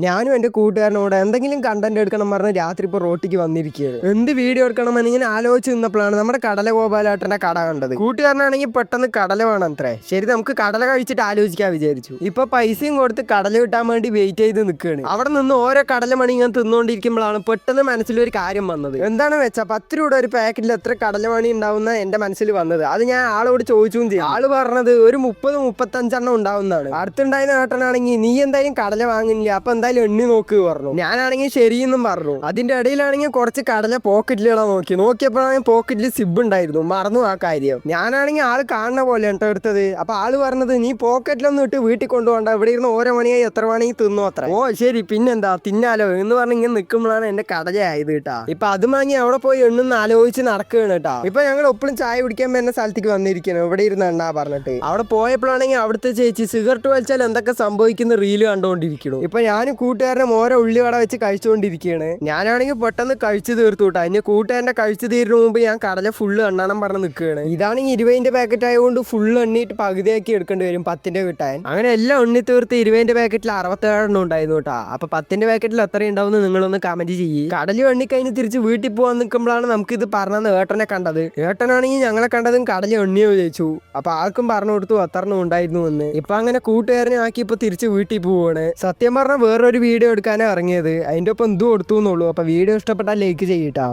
ഞാനും എൻ്റെ കൂട്ടുകാരനോട് എന്തെങ്കിലും കണ്ടന്റ് എടുക്കണം പറഞ്ഞ് രാത്രി ഇപ്പോൾ റോട്ടിക്ക് വന്നിരിക്കുകയാണ്. എന്ത് വീഡിയോ എടുക്കണമെന്ന് ഇങ്ങനെ ആലോചിച്ച് നിന്നപ്പോഴാണ് നമ്മുടെ കടല ഗോപാലേട്ടൻ്റെ കട കണ്ടത്. കൂട്ടുകാരനാണെങ്കിൽ പെട്ടെന്ന് കടല വേണം അത്രേ. ശരി, നമുക്ക് കടല കഴിച്ചിട്ട് ആലോചിക്കാൻ വിചാരിച്ചു. ഇപ്പൊ പൈസയും കൊടുത്ത് കടല കിട്ടാൻ വേണ്ടി വെയിറ്റ് ചെയ്ത് നിൽക്കുകയാണ്. അവിടെ നിന്ന് ഓരോ കടല മണി ഇങ്ങനെ തിന്നുകൊണ്ടിരിക്കുമ്പോഴാണ് പെട്ടെന്ന് മനസ്സിലൊരു കാര്യം വന്നത്. എന്താണെന്ന് വെച്ചാൽ 10 രൂപ ഒരു പാക്കറ്റിൽ എത്ര കടലമണി ഉണ്ടാവുന്ന എൻ്റെ മനസ്സിൽ വന്നത്. അത് ഞാൻ ആളോട് ചോദിച്ചും ചെയ്യും. ആള് പറഞ്ഞത് ഒരു 30-35 ഉണ്ടാവുന്നതാണ്. അടുത്തുണ്ടായിരുന്ന ഏട്ടനാണെങ്കിൽ നീ എന്തായാലും കടല വാങ്ങുന്നില്ല, അപ്പൊ എന്തായാലും എണ്ണി നോക്ക് പറഞ്ഞു. ഞാനാണെങ്കിൽ ശരിയെന്നും പറഞ്ഞു. അതിന്റെ ഇടയിലാണെങ്കിൽ കുറച്ച് കടല പോക്കറ്റിലിടാൻ നോക്കിയപ്പോഴാണെങ്കിൽ പോക്കറ്റിൽ സിബ് ഉണ്ടായിരുന്നു. മറന്നു ആ കാര്യം. ഞാനാണെങ്കിൽ ആള് കാണുന്ന പോലെ കേട്ടോ എടുത്തത്. അപ്പൊ ആള് പറഞ്ഞത് നീ പോക്കറ്റിലൊന്നും ഇട്ട് വീട്ടിൽ കൊണ്ടുപോകണ്ട, ഇവിടെ ഇരുന്ന് ഓരോ മണിയായി എത്ര മണിക്ക് തിന്നോ അത്ര. ഓ ശരി, പിന്നെന്താ തിന്നാലോ എന്ന് പറഞ്ഞ് ഇങ്ങനെ നിൽക്കുമ്പോഴാണ് എന്റെ കടലയായത് കേട്ടാ. ഇപ്പൊ അത് വാങ്ങി അവിടെ പോയി എണ്ണെന്ന് ആലോചിച്ച് നടക്കുകയാണ് കേട്ടാ. ഇപ്പൊ ഞങ്ങൾ എപ്പോഴും ചായ കുടിക്കാൻ വരുന്ന സ്ഥലത്തേക്ക് വന്നിരിക്കണം, ഇവിടെ ഇരുന്ന് എണ്ണാ പറഞ്ഞിട്ട്. അവിടെ പോയപ്പോഴാണെങ്കിൽ അവിടുത്തെ ചേച്ചി സിഗരറ്റ് വലിച്ചാൽ എന്തൊക്കെ സംഭവിക്കുന്ന റീല് കണ്ടുകൊണ്ടിരിക്കണം. ഇപ്പൊ ഞാനും കൂട്ടുകാരനും ഓരോ ഉള്ളിവട വെച്ച് കഴിച്ചുകൊണ്ടിരിക്കുകയാണ്. ഞാനാണെങ്കിൽ പെട്ടെന്ന് കഴിച്ചു തീർത്തു കേട്ടോ. അതിന് കൂട്ടുകാരൻ്റെ കഴിച്ചു തീരുന്ന മുമ്പ് ഞാൻ കടല ഫുള്ള് എണ്ണണം പറഞ്ഞ് നിൽക്കുകയാണ്. ഇതാണെങ്കിൽ 20ന്റെ പാക്കറ്റ് ആയതുകൊണ്ട് ഫുള്ള് എണ്ണിയിട്ട് പകുതിയാക്കി എടുക്കേണ്ടി വരും 10ന്റെ കിട്ടാൻ. അങ്ങനെ എല്ലാം എണ്ണി തീർത്ത് 20ന്റെ പാക്കറ്റിൽ 67 ഉണ്ടായിരുന്നു കേട്ടോ. അപ്പൊ 10ന്റെ പാക്കറ്റിൽ എത്ര ഉണ്ടാവും നിങ്ങളൊന്ന് കമന്റ് ചെയ്യും. കടലും എണ്ണിക്കഴിഞ്ഞ് തിരിച്ച് വീട്ടിൽ പോകാൻ നിൽക്കുമ്പോഴാണ് നമുക്ക് ഇത് പറഞ്ഞത് ഏട്ടനെ കണ്ടത്. ഏട്ടനാണെങ്കിൽ ഞങ്ങളെ കണ്ടതും കടല എണ്ണിയോ ചോദിച്ചു. അപ്പൊ ആർക്കും പറഞ്ഞു കൊടുത്തു എത്രണ്ണം ഉണ്ടായിരുന്നു എന്ന്. ഇപ്പൊ അങ്ങനെ കൂട്ടുകാരനെ ആക്കി ഇപ്പൊ തിരിച്ച് വീട്ടിൽ പോവാണ്. സത്യം പറഞ്ഞാൽ വേറൊരു വീഡിയോ എടുക്കാനാണ് ഇറങ്ങിയത്. അതിൻ്റെ ഒപ്പം എന്തും കൊടുത്തു എന്നുള്ളൂ. അപ്പോൾ വീഡിയോ ഇഷ്ടപ്പെട്ടാൽ ലൈക്ക് ചെയ്യട്ടാ.